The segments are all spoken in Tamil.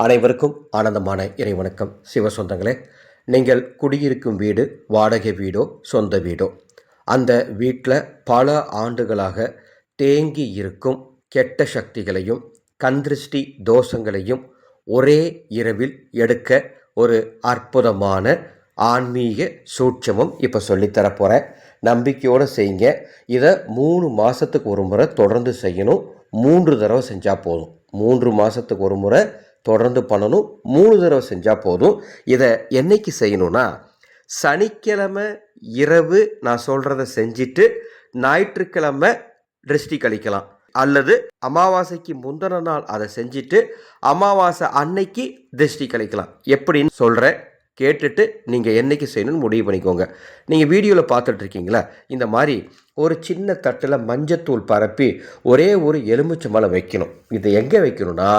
அனைவருக்கும் ஆனந்தமான இறைவணக்கம். சிவ சொந்தங்களே, நீங்கள் குடியிருக்கும் வீடு வாடகை வீடோ சொந்த வீடோ, அந்த வீட்டில் பல ஆண்டுகளாக தேங்கி இருக்கும் கெட்ட சக்திகளையும் கந்திருஷ்டி தோஷங்களையும் ஒரே இரவில் எடுக்க ஒரு அற்புதமான ஆன்மீக சூட்சமம் இப்போ சொல்லித்தரப்போகிறேன். நம்பிக்கையோடு செய்யுங்க. இதை 3 மாதத்துக்கு ஒரு முறை தொடர்ந்து செய்யணும். 3 தடவை செஞ்சால் போதும். 3 மாதத்துக்கு ஒரு முறை தொடர்ந்து பண்ணணும். 3 தடவை செஞ்சால் போதும். இதை என்னைக்கு செய்யணும்னா, சனிக்கிழமை இரவு நான் சொல்கிறத செஞ்சுட்டு ஞாயிற்றுக்கிழமை திருஷ்டி கழிக்கலாம். அல்லது அமாவாசைக்கு முந்தின நாள் அதை செஞ்சுட்டு அமாவாசை அன்னைக்கு திருஷ்டி கழிக்கலாம். எப்படின்னு சொல்கிறேன், கேட்டுட்டு நீங்கள் என்றைக்கு செய்யணும்னு முடிவு பண்ணிக்கோங்க. நீங்கள் வீடியோவில் பார்த்துட்ருக்கீங்களா, இந்த மாதிரி ஒரு சின்ன தட்டில் மஞ்சத்தூள் பரப்பி ஒரே ஒரு எலுமிச்சம்பழம் வைக்கணும். இதை எங்கே வைக்கணும்னா,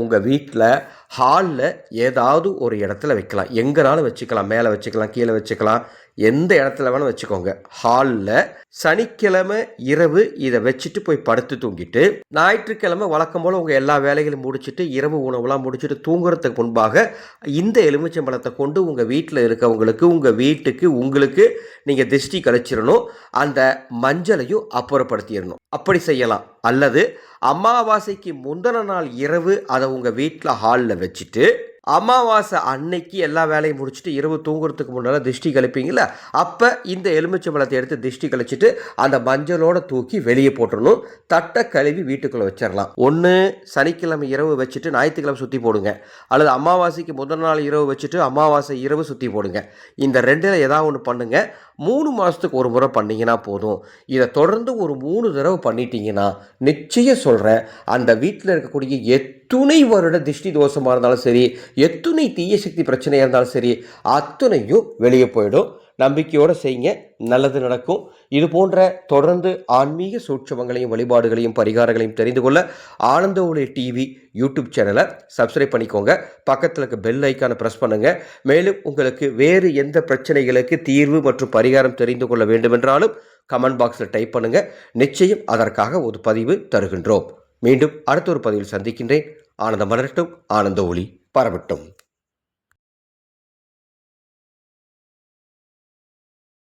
உங்கள் வீட்டில் ஹாலில் ஏதாவது ஒரு இடத்துல வைக்கலாம். எங்கேனாலும் வச்சுக்கலாம். மேலே வச்சுக்கலாம், கீழே வச்சுக்கலாம், எந்த இடத்துல வேணால் வச்சுக்கோங்க. ஹாலில் சனிக்கிழமை இரவு இதை வச்சுட்டு போய் படுத்து தூங்கிட்டு ஞாயிற்றுக்கிழமை வழக்கம் போல் உங்கள் எல்லா வேலைகளையும் முடிச்சுட்டு இரவு உணவுலாம் முடிச்சுட்டு தூங்குறதுக்கு முன்பாக இந்த எலுமிச்சம்பழத்தை கொண்டு உங்கள் வீட்டில் இருக்கவங்களுக்கு, உங்கள் வீட்டுக்கு, உங்களுக்கு நீங்கள் திருஷ்டி கழிச்சிடணும். அந்த மஞ்சளையும் அப்புறப்படுத்திடணும். அப்படி செய்யலாம். அல்லது அமாவாசைக்கு முந்தின நாள் இரவு அதை உங்கள் வீட்டில் ஹாலில் வச்சுட்டு அமாவாசை அன்னைக்கு எல்லா வேலையும் முடிச்சுட்டு இரவு தூங்குறதுக்கு முன்னால் திருஷ்டி கழிப்பீங்களா, அப்போ இந்த எலுமிச்சம்பழத்தை எடுத்து திருஷ்டி கழிச்சிட்டு அந்த மஞ்சளோட தூக்கி வெளியே போட்டுடணும். தட்டை கழுவி வீட்டுக்குள்ளே வச்சிடலாம். ஒன்று சனிக்கிழமை இரவு வச்சுட்டு ஞாயிற்றுக்கிழமை சுற்றி போடுங்க, அல்லது அமாவாசைக்கு முதல் நாள் இரவு வச்சுட்டு அமாவாசை இரவு சுற்றி போடுங்க. இந்த ரெண்டில் ஏதாவது ஒன்று பண்ணுங்கள். 3 மாதத்துக்கு ஒரு முறை பண்ணிங்கன்னா போதும். இதை தொடர்ந்து ஒரு 3 தடவை பண்ணிட்டீங்கன்னா நிச்சயம் சொல்கிறேன், அந்த வீட்டில் இருக்கக்கூடிய எத்துணை வருட திருஷ்டி தோஷமாக இருந்தாலும் சரி, எத்துணை தீய சக்தி பிரச்சனையாக இருந்தாலும் சரி, அத்துணையும் வெளியே போயிடும். நம்பிக்கையோடு செய்யுங்க, நல்லது நடக்கும். இது போன்ற தொடர்ந்து ஆன்மீக சூட்சமங்களையும் வழிபாடுகளையும் பரிகாரங்களையும் தெரிந்து கொள்ள ஆனந்த ஒளி டிவி யூடியூப் சேனலை சப்ஸ்கிரைப் பண்ணிக்கோங்க. பக்கத்தில் இருக்க பெல் ஐக்கானை ப்ரெஸ் பண்ணுங்கள். மேலும் உங்களுக்கு வேறு எந்த பிரச்சனைகளுக்கு தீர்வு மற்றும் பரிகாரம் தெரிந்து கொள்ள வேண்டுமென்றாலும் கமெண்ட் பாக்ஸில் டைப் பண்ணுங்கள். நிச்சயம் அதற்காக ஒரு பதிவு தருகின்றோம். மீண்டும் அடுத்த ஒரு பதிவில் சந்திக்கின்றேன். ஆனந்தம் மலரட்டும், ஆனந்த ஒளி பரவட்டும்.